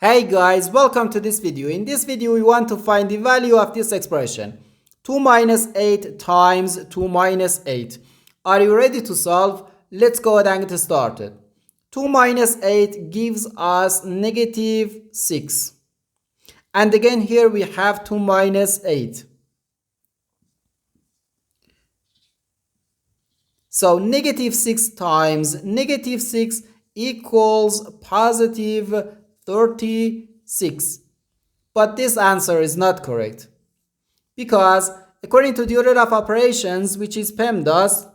Hey guys, welcome to this video. In this video, we want to find the value of this expression. 2 minus 8 times 2 minus 8. Are you ready to solve? Let's go ahead and get started. 2 minus 8 gives us negative 6. And again here we have 2 minus 8. So negative 6 times negative 6 equals positive 36. But this answer is not correct, because according to the order of operations, which is PEMDAS,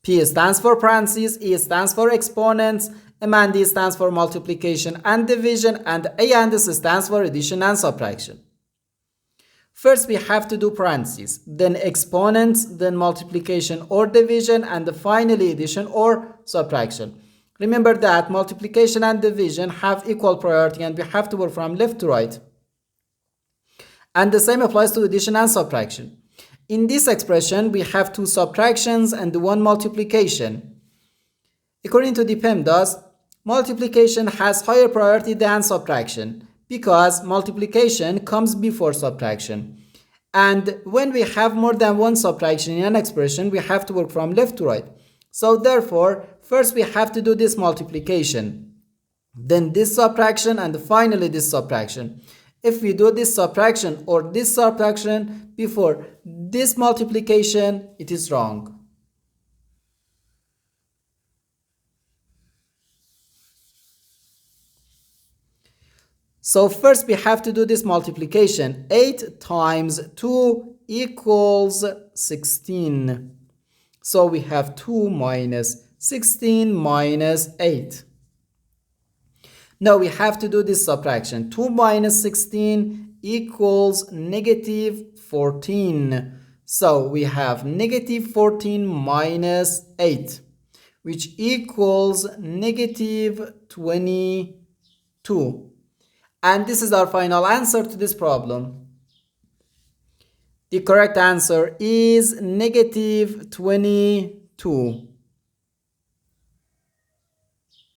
P stands for parentheses, E stands for exponents, M and D stands for multiplication and division, and A and S stands for addition and subtraction. First we have to do parentheses, then exponents, then multiplication or division, and finally addition or subtraction. Remember that multiplication and division have equal priority and we have to work from left to right. And the same applies to addition and subtraction. In this expression we have two subtractions and one multiplication. According to the PEMDAS, multiplication has higher priority than subtraction, because multiplication comes before subtraction. And when we have more than one subtraction in an expression, we have to work from left to right. So therefore, first we have to do this multiplication, then this subtraction, and finally this subtraction. If we do this subtraction or this subtraction before this multiplication, it is wrong. So first we have to do this multiplication. 8 times 2 equals 16. So we have 2 minus 16 minus 8. Now we have to do this subtraction. 2 minus 16 equals negative 14. So we have negative 14 minus 8, which equals negative 22. And this is our final answer to this problem. The correct answer is negative 22.